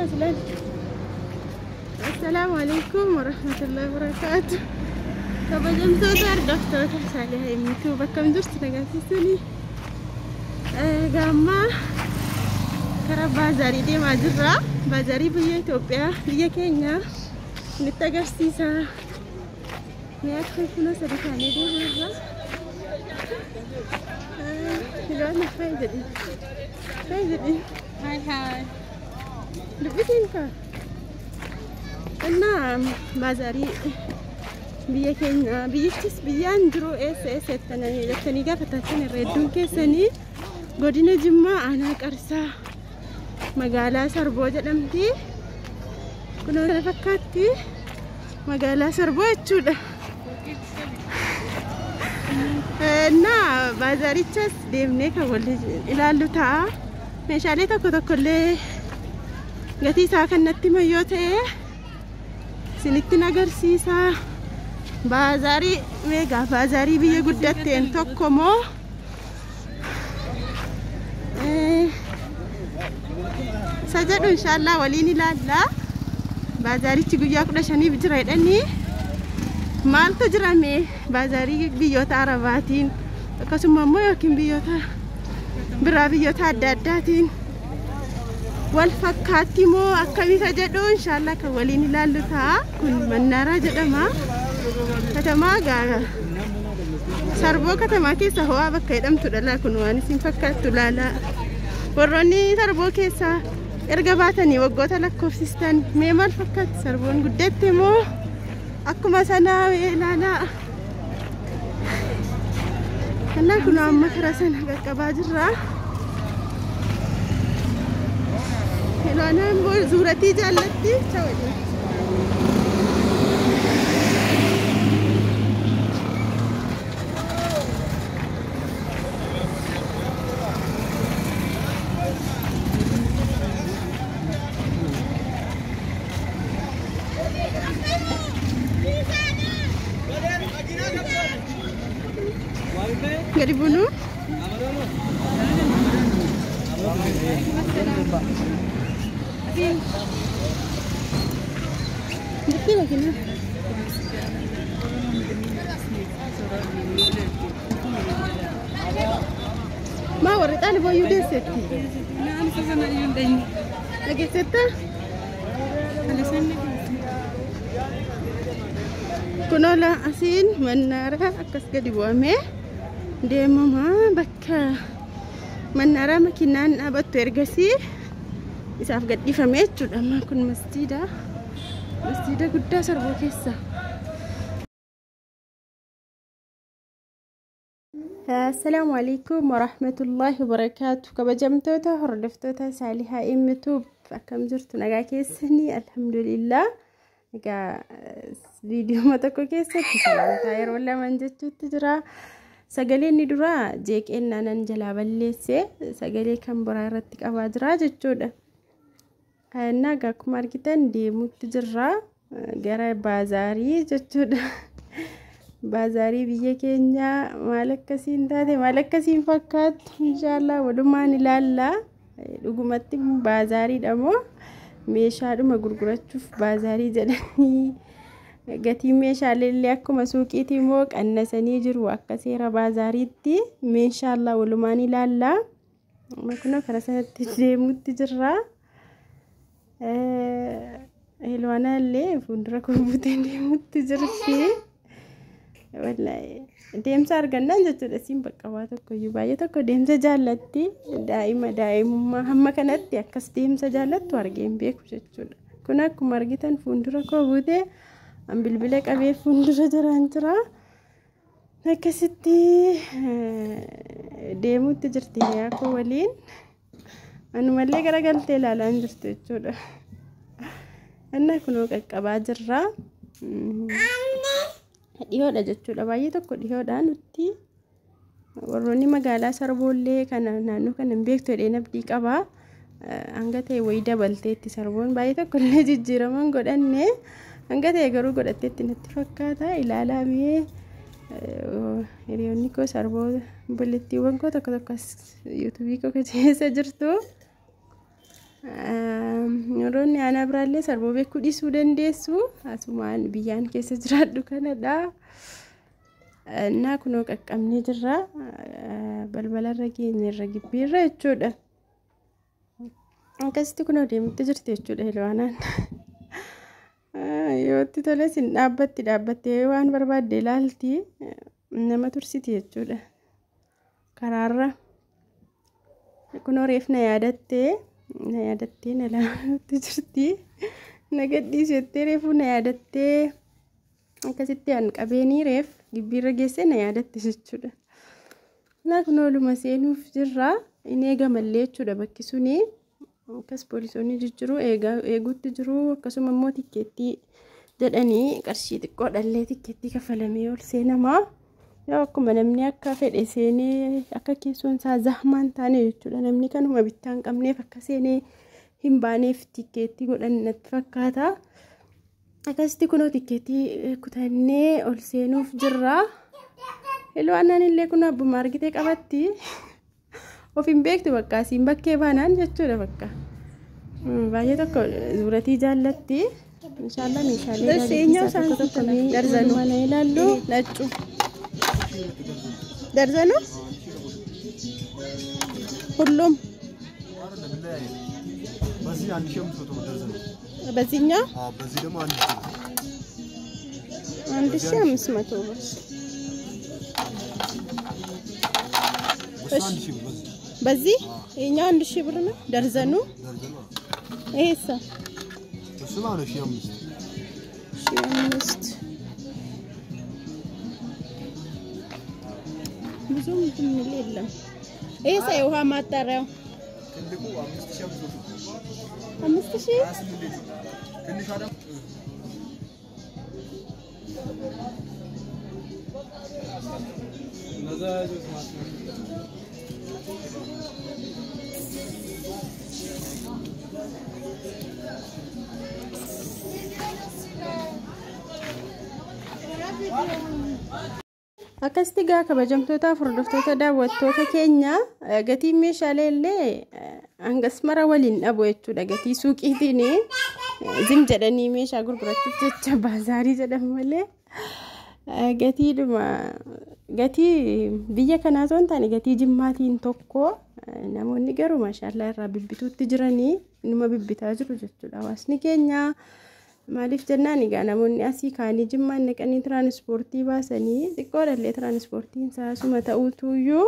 أصلا. السلام عليكم ورحمة الله وبركاته. kabajamtoota hordoftoota Saalihaa YouTube akkam jirtu nagaasiisanii gammaa karaa baazarii deemaa jirra. Baazarii biyya Itoophiyaa biyya keenya nutti agarsiisa. Mee akka kuna sadii taanee deemaa jirra. Filoon fayyadhi haay dubbitiin ka innaa baazarii biyya keenya biyyattis biyyaan jiru jettanii gaafatattan irra hedduun keessanii godina Jimmaa aanaa Qarsaa magaalaa Sarboo jedhamti. Kun kana fakkaatti magaalaa Sarboo jechuudha. Baazarichas deemnee kan wal ilaallu ta'a. Meeshaalee tokko tokkollee gatii isaa kan natti himan yoo ta'e isinitti agarsiisa. Baazarii meegaa baazarii biyya guddatteen tokko moo isa jedhu inshallah waliin ilaalla. Baazarichi guyyaa 15 jira jedhanii maaltu jirame baazarii biyyoota Arabaatiin akkasuma immoo yookiin biyyoota biraa biyyoota adda addaatiin wal fakkaatti moo akkamitti jedhu inshallah kan waliin ilaallu ta'a. Kun Mannaaraa jedhama. Katamaa gaara Sarboo katamaa keessa ho'aa bakka jedhamtudha. Laa kun waan isin fakkaattu laala. Warroonni Sarboo keessa erga baatanii waggoota lakkoofsistan mee maal fakkaatti? Sarboon guddatte moo akkuma sanaa ilaala. Kanaan kun amma karaa sana qaqqabaa jirra. Ilaanaan zuuratii jaallatti chawwadhe. Gadi bunu ma warri xaali booyyuu deessetti dhageessetta kunola asiin Mannaaraa akkas gadi bu'amee deemamaa bakka Mannaaraa makiinaan dhaabattu ergasii isaaf gadhiifamee jechuudha. Amma kun masjiida guddaa Sarboo keessa. Assalaamu alaikum warahmatullahi wabarakaatu. Kabajamtoota hordoftoota Saalihaa YouTube akkam jirtu nagaa keessanii? Alhamdulillah. Egaa viidiyoo tokko keessatti salaamtaa yeroo lama jechuutti jira. Sagalee inni dura jeeqeen nanan jalaa balleesse sagalee kan biraa irratti qabaa jira jechuudha. Nagaa akkuma argitan deemuutti jirra gara baazarii jechuudha. Baazarii biyya keenya maal akkasiin taate maal akkasiin fakkaattu inshallah walumaan ilaalla. Dhugumatti baazaariidha moo meeshaadhuma gurgurachuuf baazarii jedhanii gatii meeshaalee illee akkuma suuqiitii moo qannasanii jiru akka seera baazaariitti inshallah walumaan ilaalla. Makuna karaa sanatti deemuutti jirra. Ilwaana illee fuuldura kompuuteen deemuutti jirti. Wallahi deemsa argannaan jechuudha. Siin bakka waa tokkoyyuu baay'ee tokko deemsa jaallatti. Daa'imummaa hamma kanatti akkas deemsa jaallattu argeen beeku jechuudha. Kun akkuma argitan fuuldura kompuutee an bilbila qabee fuuldura jiraan jira. Akkasitti deemuutti jirti yaakoo waliin. Anumallee garagaltee ilaalaa jirtu jechuudha. Anna kunoo qaqqabaa jirra. Dhiyoodha jechuudha. Baay'ee tokko dhiyoodha nutti. Warroonni magaalaa Sarboollee kana naannoo kana hin beektu jedheen abdii qaba. Hanga ta'e wayii dabalteetti Sarboon baay'ee tokko illee jijjiiraman godhanne. Hanga ta'e garuu godhatteetti natti fakkaata. Ilaalaa mee hiriyoonni koo Sarboo bullettiiwwan koo tokko tokko YouTube koo keessa jirtu. Yeroonni ana biraallee sarboo beekuu dhiisuu dandeessu. Asumaan biyyaan keessa jiraadhu kanadha. Naa kunoo qaqqabnee jirra. Balbalarra geenyerra gibbiirra jechuudha. Akkasitti kunoo deemtee jirti jechuudha Ilwaanaan. Yootti tole sin dhaabbattee waan barbaadde ilaalti nama tursiti jechuudha. Karaarra kunoo reef na yaadattee na laalatti jirti. Na gadhiisi jettee reefuu na yaadattee akkasitti an qabeenii reef gibbiirra geessee na yaadatte jechuudha. Naa kunoo luma seenuuf jirra. Inni eegamallee jechuudha bakki suni. Akkas poolisoonni jijjiiruu eeguutti jiru. Akkasuma immoo tikkeettii jedhanii qarshii xiqqoo dhallee tikkeettii kafalamee ol seenamaa. Yoo akkuma namni akka fedhe seenee akka keessoon isaa zahmaan taane jechuudha. Namni kanuma bittaa hin qabneef akka seenee hin baaneef tikkeettii godhan natti fakkaata. Akkasitti kunoo tikkeettii kutannee ol seenuuf jirra. Ilwaanaan illee kun abbuma argitee qabatti. Of hin beektu bakka asiin bakkee baanaan jechuudha bakka. Baay'ee tokko zuuratii jaallatti. Inshaallah meeshaalee tokko darzanuu mana ilaallu laccu. Darzanuu ሁሉም በዚህ 1500 ብር ደርዘን ነው። በዚህኛው በዚህ ደግሞ 1500 ብር። በዚህ ይሄኛው 1000 ብር ነው ደርዘኑ። ይሄሳ እሱ ማለት 1500 ብዙም ትምል የለም። ይሄሳ የውሃ ማጣሪያው ትልቁ 5000 ትንሽ አዳም ነዛጆች ማለት ነው። Akkasitti gaa kabajamtoota hordoftoota daawwattoota keenya gatiin meeshaalee illee hangas mara waliin dhabu jechuudha. Gatii suuqiitiin zim jedhanii meeshaa gurgurachuuf jecha baazaarii jedhamu malee gatii biyya kanaa osoo hin taane gatii jimmaatiin tokko namoonni garuu maashaallah irraa bibbituutti jiranii numa bibbitaa jiru jechuudha. Hawaasni keenya maaliif jennaan egaa namoonni asii kaanii jimmaan naqanii tiraanispoortii baasanii xiqqoodhallee tiraanispoortiin saasuma ta'uutuyyuu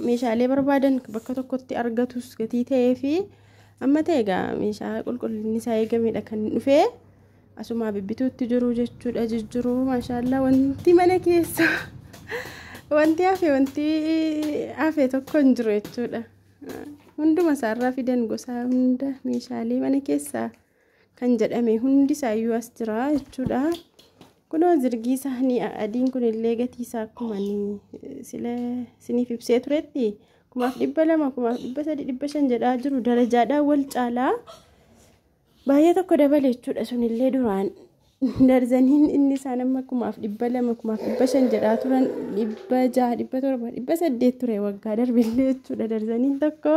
meeshaalee barbaadan bakka tokkotti argatus gatii ta'ee fi amma ta'e egaa meeshaa qulqullinni isaa eegamedha kan dhufee asuma bibbituutti jiru jechuudha. Jijjiiruu maashaallah wanti mana keessa wanti hafe tokko hin jiru jechuudha. Hunduma isaarraa fidan gosa hunda meeshaalee mana keessaa kan jedhame hundi isaayyuu as jira jechuudha. Kunoo zirgii saanii adiin kunillee gatii isaa akkuma siniif ibsee turetti 1200 1300 jedhaa jiru. Darajaadhaan wal caalaa baay'ee tokko dabale jechuudha. Sunillee duraan darzaniin inni isaan amma 1200 1500 jedhaa turan 600 700 800 ture waggaa darbillee jechuudha. Darzaniin tokko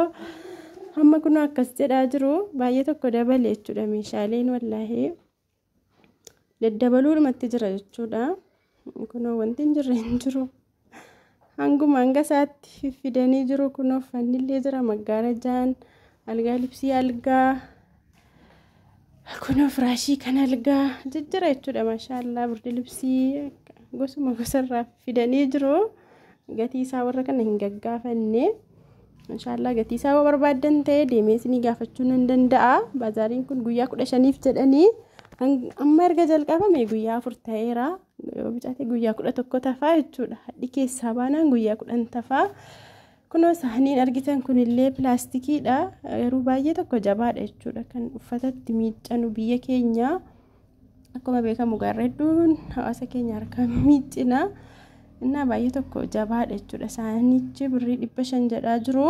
amma kunoo akkas jedhaa jiru baay'ee tokko dabale jechuudha. Meeshaaleen wallaahi daddabaluudhumatti jira jechuudha. Kunoo wanti hin jirre hin jiru. Hanguma hanga isaatti fiffidanii jiru. Kunoo uffannillee jira, maggaarajaan, algaa libsii algaa, kunoo firaashii kan algaa jijjira jechuudha. Maashaallah burdi libsii gosuma gosarraa fidanii jiru. Gatii isaa warra kana hin gaggaafanne. Inshaallah gatii isaa barbaadan ta'e deemee isinii gaafachuu nan danda'a. Baazaariin kun guyyaa 15f jedhanii amma erga jalqabame guyyaa 4 ta'eera. Yoo bitate guyyaa 11 tafaa jechuudha. Hadhi keessaa baanaan guyyaa 10 tafaa. Kunoo saaniin argitan kunillee pilaastikiidha. Garuu baay'ee tokko jabaadha jechuudha. Kan uffatatti miiccanu biyya keenya akkuma beekamu gaarra hedduun hawaasa keenya harkaan miiccina. Innaa baay'ee tokko jabaadha jechuudha. Saanichi birrii 500 jedhaa jiru.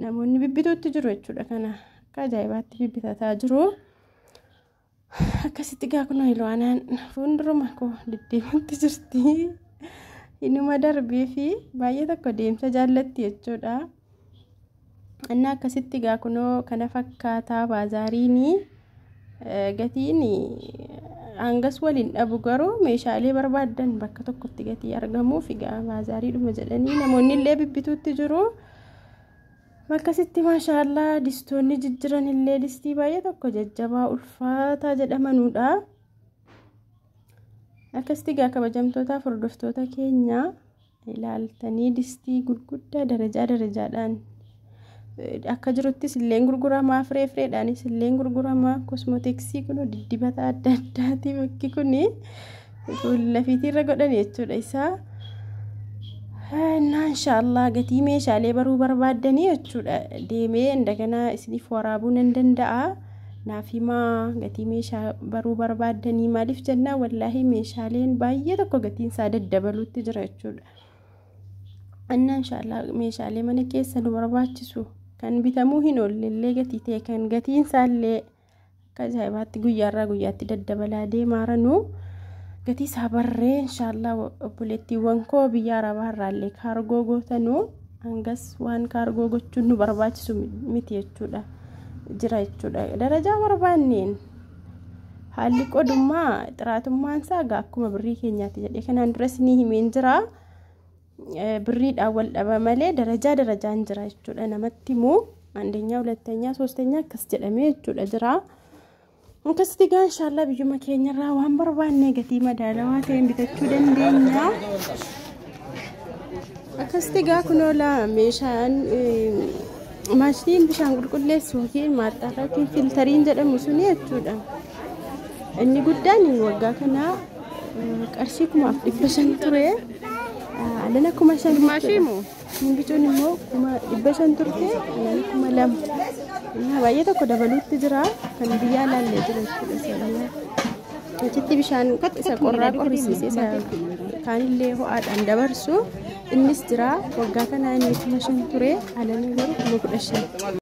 Namoonni bibbituutti jiru jechuudha. Kana akka ajaa'ibaatti bibbitataa jiru. Akkasitti gaa kunoo Ilwaanaan fuulduruma koo deddeemutti jirti. Inuma darbii fi baay'ee tokko deemsa jaallatti jechuudha. Anna akkasitti gaa kunoo kana fakkaataa baazaariini gatiini hangas waliin dhabu garuu meeshaalee barbaadan bakka tokkotti gatii argamuuf gaa baazaariidhuma jedhanii namoonni illee bibbituutti jiru. Akkasitti maashaallah distoonni jijjiran illee distii baay'ee tokko jajjabaa ulfaataa jedhamanuudha. Akkasitti gaa kabajamtoota hordoftoota keenya ilaaltanii distii gurguddaa darajaadhaan akka jiruttis illee gurguramaa fireedhaanis illee gurguramaa kosmootiksii kun dibata adda addaati bakki kun lafiitirra godhan jechuudha isaa. Inshallah gatii meeshaalee baruu barbaadanii jechuudha deemee indagana isiniif waraabuu nan danda'a. Naafima gatii meeshaa baruu barbaadanii maaliif jennaa wallahi meeshaaleen baay'ee tokko gatiin isaa daddabaluutti jira jechuudha. Inshallah meeshaalee mana keessa nu barbaachisu kan bitamuu hin oolle gatii ta'e kan gatiin isaallee akka ajaa'ibaatti guyyaarraa guyyaatti daddabalaa deemaaranu gatii isaa barree inshallah obboleettiiwwan koo biyya arabaarraallee kaargoo gootanu hangas waan kaargoo gochuun nu barbaachisu miti jechuudha jira jechuudha. Darajaa barbaanneen haalli qodummaa xiraatummaan isaa akkuma birrii keenyaatti jedhee kanaan duras ni himeen jira. Birriidhaan wal dhaba malee darajaan jira jechuudha namatti immoo አንደኛ ሁለተኛ ሶስተኛ akkas jedhamee jechuudha jira. Akkasitti gaa inshallah biyyuma keenyarraa waan barbaanne gatii madaalawaa ta'een bitachuu dandeenya. Akkasitti gaa kunoola meeshaan maashiniin bishaan qulqulleessu yookiin maaxxaraa yookiin filtariin jedhamu suni jechuudha. Inni guddaan waggaa kana qarshii 5,500 ture. Alana kuma shan maashimu bituun immoo 500 turte alana 2,000 baay'ee tokko dabaluutti jira kan biyya laallee jira jechuudha. Achitti bishaan isa qorraa qorrisiisee kaanillee ho'aadhaan dabarsu innis jira waggaa kana inni 5,000 ture alana garuu 15,000.